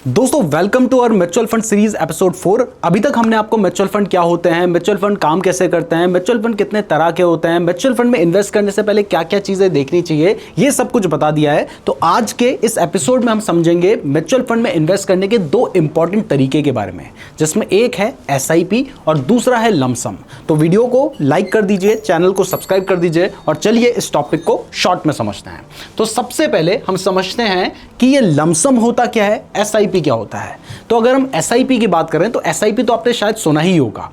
दोस्तों welcome to our mutual fund series episode 4। अभी तक हमने आपको म्यूचुअल फंड क्या होते हैं, म्यूचुअल फंड काम कैसे करते हैं, म्यूचुअल फंड कितने तरह के होते हैं, म्यूचुअल फंड में इन्वेस्ट करने से पहले क्या क्या चीजें देखनी चाहिए, ये सब कुछ बता दिया है। तो आज के इस एपिसोड में हम समझेंगे म्यूचुअल फंड में इन्वेस्ट करने के दो इंपॉर्टेंट तरीके के बारे में, जिसमें एक है SIP और दूसरा है लमसम। तो वीडियो को लाइक कर दीजिए, चैनल को सब्सक्राइब कर दीजिए और चलिए इस टॉपिक को शॉर्ट में समझते हैं। तो सबसे पहले हम समझते हैं कि ये लमसम होता क्या है, SIP क्या होता है। तो अगर हम SIP की बात करें तो SIP तो आपने शायद सुना ही होगा।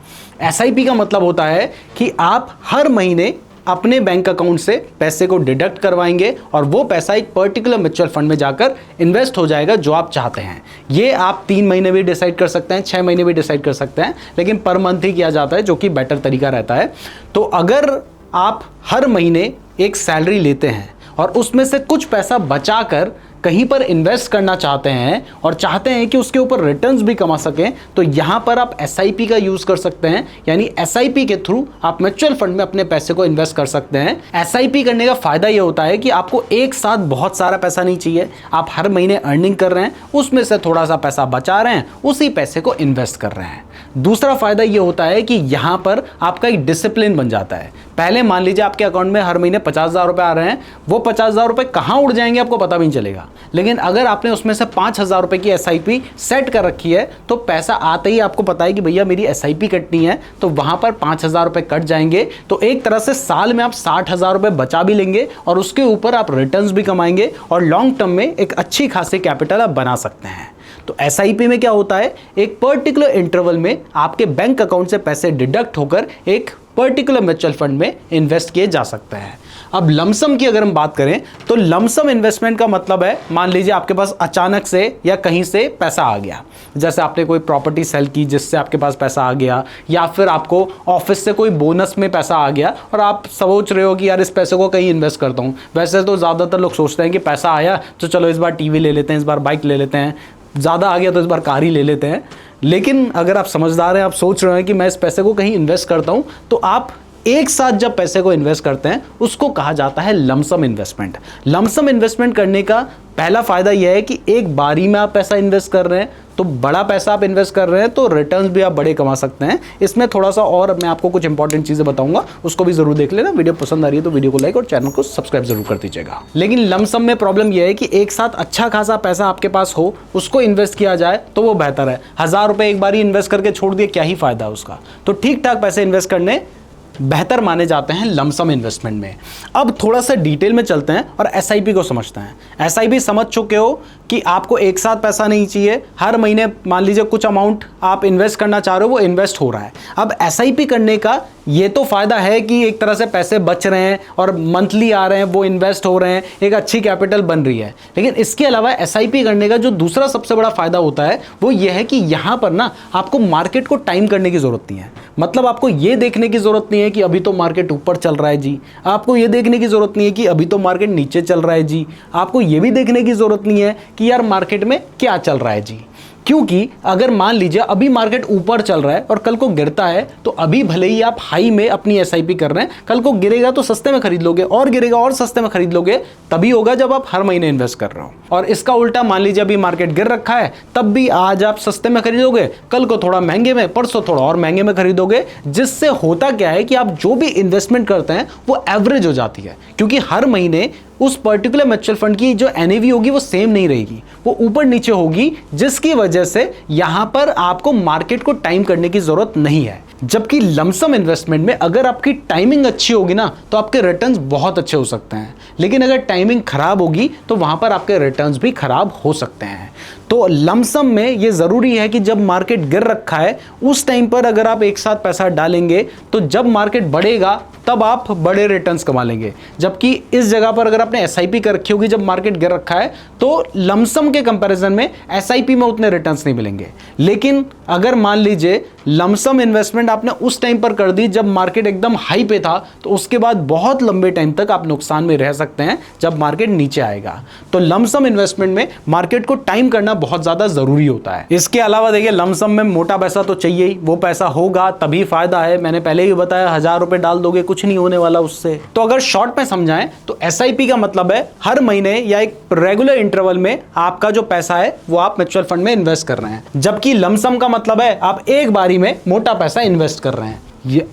SIP का मतलब होता है कि आप हर महीने अपने बैंक अकाउंट से पैसे को डिडक्ट करवाएंगे और वो पैसा एक पर्टिकुलर म्यूचुअल फंड में जाकर इन्वेस्ट हो जाएगा जो आप चाहते हैं। ये आप 3 महीने भी डिसाइड कर सकते हैं, 6 महीने भी डिसाइड कर सकते हैं, लेकिन पर मंथ ही किया जाता है जो कि बेटर तरीका रहता है। तो अगर आप हर महीने एक सैलरी लेते हैं और उसमें से कुछ पैसा बचाकर कहीं पर इन्वेस्ट करना चाहते हैं और चाहते हैं कि उसके ऊपर रिटर्न्स भी कमा सकें, तो यहां पर आप SIP का यूज कर सकते हैं। यानी SIP के थ्रू आप म्यूचुअल फंड में अपने पैसे को इन्वेस्ट कर सकते हैं। SIP करने का फायदा यह होता है कि आपको एक साथ बहुत सारा पैसा नहीं चाहिए। आप हर महीने अर्निंग कर रहे हैं, उसमें से थोड़ा सा पैसा बचा रहे हैं, उसी पैसे को इन्वेस्ट कर रहे हैं। दूसरा फायदा यह होता है कि यहां पर आपका एक डिसिप्लिन बन जाता है। पहले मान लीजिए आपके अकाउंट में हर महीने 50,000 रुपए आ रहे हैं, वो 50,000 रुपए कहां उड़ जाएंगे आपको पता भी नहीं चलेगा। लेकिन अगर आपने उसमें से 5,000 रुपए की SIP सेट कर रखी है तो पैसा आते ही आपको पता है कि भैया मेरी SIP कटनी है, तो वहां पर 5,000 रुपए कट जाएंगे। तो एक तरह से साल में आप 60,000 रुपए बचा भी लेंगे और उसके ऊपर आप रिटर्न्स भी कमाएंगे और लॉन्ग टर्म में एक अच्छी खासी कैपिटल आप बना सकते हैं। तो SIP में क्या होता है, एक पर्टिकुलर इंटरवल में आपके बैंक अकाउंट से पैसे डिडक्ट होकर एक पर्टिकुलर म्यूचुअल फंड में इन्वेस्ट किए जा सकते हैं। अब लमसम की अगर हम बात करें तो लमसम इन्वेस्टमेंट का मतलब है, मान लीजिए आपके पास अचानक से या कहीं से पैसा आ गया, जैसे आपने कोई प्रॉपर्टी सेल की जिससे आपके पास पैसा आ गया, या फिर आपको ऑफिस से कोई बोनस में पैसा आ गया और आप सोच रहे हो कि यार इस पैसे को कहीं इन्वेस्ट करता हूँ। वैसे तो ज़्यादातर लोग सोचते हैं कि पैसा आया तो चलो इस बार TV ले लेते हैं, इस बार बाइक ले लेते हैं, ज़्यादा आ गया तो इस बार कार ही ले लेते हैं। लेकिन अगर आप समझदार हैं, आप सोच रहे हैं कि मैं इस पैसे को कहीं इन्वेस्ट करता हूं, तो आप एक साथ जब पैसे को इन्वेस्ट करते हैं उसको कहा जाता है लमसम इन्वेस्टमेंट। लमसम इन्वेस्टमेंट करने का पहला फायदा यह है कि एक बारी में आप पैसा इन्वेस्ट कर रहे हैं, तो बड़ा पैसा आप इन्वेस्ट कर रहे हैं तो रिटर्न्स भी आप बड़े कमा सकते हैं। इसमें थोड़ा सा और मैं आपको कुछ इंपॉर्टेंट चीजें बताऊंगा, उसको भी जरूर देख लेना। वीडियो पसंद आ रही है तो वीडियो को लाइक और चैनल को सब्सक्राइब जरूर कर दीजिएगा। लेकिन लमसम में प्रॉब्लम यह है कि एक साथ अच्छा खासा पैसा आपके पास हो, उसको इन्वेस्ट किया जाए तो वो बेहतर है। 1,000 रुपए एक बारी इन्वेस्ट करके छोड़ दिए, क्या ही फायदा उसका। तो ठीक ठाक पैसे इन्वेस्ट करने बेहतर माने जाते हैं लमसम इन्वेस्टमेंट में। अब थोड़ा सा डिटेल में चलते हैं और SIP को समझते हैं। SIP समझ चुके हो कि आपको एक साथ पैसा नहीं चाहिए, हर महीने मान लीजिए कुछ अमाउंट आप इन्वेस्ट करना चाह रहे हो, वो इन्वेस्ट हो रहा है। अब SIP करने का ये तो फायदा है कि एक तरह से पैसे बच रहे हैं और मंथली आ रहे हैं, वो इन्वेस्ट हो रहे हैं, एक अच्छी कैपिटल बन रही है। लेकिन इसके अलावा SIP करने का जो दूसरा सबसे बड़ा फायदा होता है वो ये है कि यहां पर ना आपको मार्केट को टाइम करने की जरूरत नहीं है। मतलब आपको ये देखने की जरूरत नहीं है कि अभी तो मार्केट ऊपर चल रहा है जी, आपको ये देखने की जरूरत नहीं है कि अभी तो मार्केट नीचे चल रहा है जी, आपको ये भी देखने की जरूरत नहीं है कि यार मार्केट में क्या चल रहा है जी। क्योंकि अगर मान लीजिए अभी मार्केट ऊपर चल रहा है और कल को गिरता है, तो अभी भले ही आप हाई में अपनी SIP कर रहे हैं, कल को गिरेगा तो सस्ते में खरीद लोगे और गिरेगा और सस्ते में खरीद लोगे, तभी होगा जब आप हर महीने इन्वेस्ट कर रहे हो। और इसका उल्टा मान लीजिए अभी मार्केट गिर रखा है, तब भी आज आप सस्ते में खरीदोगे, कल को थोड़ा महंगे में, परसों थोड़ा और महंगे में खरीदोगे। जिससे होता क्या है कि आप जो भी इन्वेस्टमेंट करते हैं वो एवरेज हो जाती है, क्योंकि हर महीने उस पर्टिकुलर म्यूचुअल फंड की जो NAV होगी वो सेम नहीं रहेगी, वो ऊपर नीचे होगी, जिसकी वजह से यहां पर आपको मार्केट को टाइम करने की जरूरत नहीं है। जबकि लमसम इन्वेस्टमेंट में अगर आपकी टाइमिंग अच्छी होगी ना तो आपके रिटर्न्स बहुत अच्छे हो सकते हैं, लेकिन अगर टाइमिंग खराब होगी तो वहां पर आपके रिटर्न्स भी खराब हो सकते हैं। तो लमसम में ये जरूरी है कि जब मार्केट गिर रखा है उस टाइम पर अगर आप एक साथ पैसा डालेंगे तो जब मार्केट बढ़ेगा तब आप बड़े रिटर्न्स कमा लेंगे। जबकि इस जगह पर अगर आपने SIP कर रखी होगी जब मार्केट गिर रखा है, तो लमसम के कंपैरिजन में SIP में उतने रिटर्न्स नहीं मिलेंगे। लेकिन अगर मान लीजिए लमसम इन्वेस्टमेंट आपने उस टाइम पर कर दी जब मार्केट एकदम हाई पे था, तो उसके बाद बहुत लंबे टाइम तक आप नुकसान में रह सकते हैं जब मार्केट नीचे आएगा। तो लमसम इन्वेस्टमेंट में मार्केट को टाइम करना बहुत ज्यादा जरूरी होता है। इसके अलावा देखिए लमसम में मोटा पैसा तो चाहिए ही, वो पैसा होगा तभी फायदा है। मैंने पहले ही बताया 1,000 रुपए डाल दोगे कुछ नहीं होने वाला उससे। तो अगर शॉर्ट में समझाएं तो SIP का मतलब है हर महीने या एक रेगुलर इंटरवल में आपका जो पैसा है वो आप म्यूचुअल फंड में इन्वेस्ट कर रहे हैं, जबकि लमसम का मतलब है आप एक बारी में मोटा पैसा इन्वेस्ट कर रहे हैं।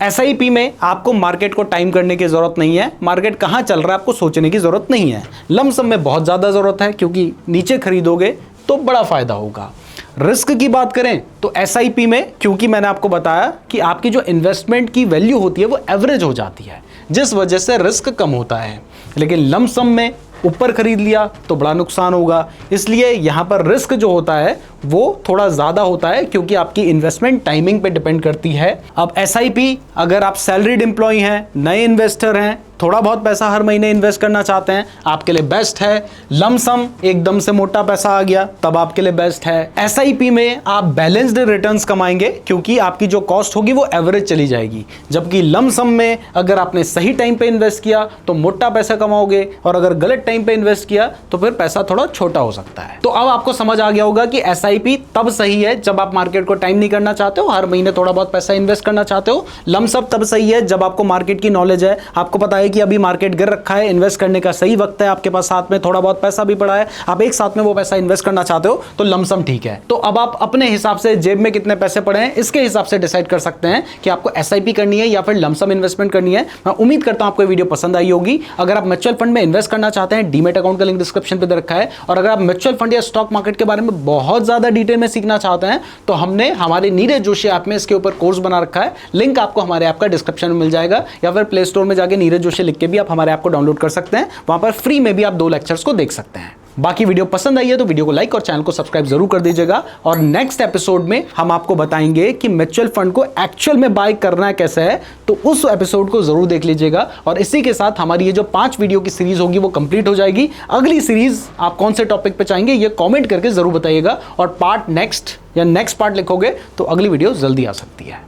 SIP में आपको मार्केट को टाइम करने की जरूरत नहीं है, मार्केट कहां चल रहा है आपको सोचने की जरूरत नहीं है। लमसम में बहुत ज्यादा जरूरत है, क्योंकि नीचे खरीदोगे तो बड़ा फायदा होगा। रिस्क की बात करें तो SIP में, क्योंकि मैंने आपको बताया कि आपकी जो इन्वेस्टमेंट की वैल्यू होती है वो एवरेज हो जाती है, जिस वजह से रिस्क कम होता है। लेकिन लमसम में ऊपर खरीद लिया तो बड़ा नुकसान होगा, इसलिए यहां पर रिस्क जो होता है वो थोड़ा ज्यादा होता है, क्योंकि आपकी इन्वेस्टमेंट टाइमिंग पे डिपेंड करती है। अब SIP अगर आप सैलरीड एम्प्लॉय हैं, नए इन्वेस्टर हैं, थोड़ा बहुत पैसा हर महीने इन्वेस्ट करना चाहते हैं, आपके लिए बेस्ट है। लमसम एकदम से मोटा पैसा आ गया तब आपके लिए बेस्ट है। SIP में आप बैलेंस्ड रिटर्न्स कमाएंगे, क्योंकि आपकी जो कॉस्ट होगी वो एवरेज चली जाएगी, जबकि लमसम में अगर आपने सही टाइम पे इन्वेस्ट किया तो मोटा पैसा कमाओगे, और अगर गलत टाइम पे इन्वेस्ट किया तो फिर पैसा थोड़ा छोटा हो सकता है। तो अब आपको समझ आ गया होगा कि SIP तब सही है जब आप मार्केट को टाइम नहीं करना चाहते हो, हर महीने थोड़ा बहुत पैसा इन्वेस्ट करना चाहते हो। लमसम तब सही है जब आपको मार्केट की नॉलेज है, आपको पता है कि अभी मार्केट गिर रखा है, इन्वेस्ट करने का सही वक्त है, आपके पास साथ में थोड़ा बहुत पैसा भी पड़ा है, आप एक साथ में वो पैसा इन्वेस्ट करना चाहते हो, तो लमसम ठीक है। तो अब आप अपने हिसाब से जेब में कितने पैसे पड़े हैं इसके हिसाब से डिसाइड कर सकते हैं कि आपको SIP करनी है या फिर लमसम इन्वेस्टमेंट करनी है। मैं उम्मीद करता हूं आपको वीडियो पसंद आई होगी। अगर आप म्यूचुअल फंड में इन्वेस्ट करना चाहते हैं, डीमैट अकाउंट का लिंक डिस्क्रिप्शन पे दे रखा है, और अगर आप म्यूचुअल फंड या स्टॉक मार्केट के बारे में बहुत ज्यादा डिटेल में सीखना चाहते हैं तो हमने हमारे नीरज जोशी ऐप में इसके ऊपर कोर्स बना रखा है। लिंक आपको हमारे ऐप का डिस्क्रिप्शन में मिल जाएगा, या फिर प्ले स्टोर में जाके नीरज जोशी लिख के भी आप हमारे ऐप को डाउनलोड कर सकते हैं। वहां पर फ्री में भी आप 2 लेक्चर्स को देख सकते हैं। बाकी वीडियो पसंद आई है तो वीडियो को लाइक और चैनल को सब्सक्राइब जरूर कर दीजिएगा। और नेक्स्ट एपिसोड में हम आपको बताएंगे कि म्यूचुअल फंड को एक्चुअल में बाय करना कैसे है, तो उस एपिसोड को जरूर देख लीजिएगा। और इसी के साथ हमारी ये जो 5 वीडियो की सीरीज होगी वो कंप्लीट हो जाएगी। अगली सीरीज आप कौन से टॉपिक पे चाहेंगे ये कमेंट करके जरूर बताइएगा, और पार्ट नेक्स्ट या नेक्स्ट पार्ट लिखोगे तो अगली वीडियो जल्दी आ सकती है।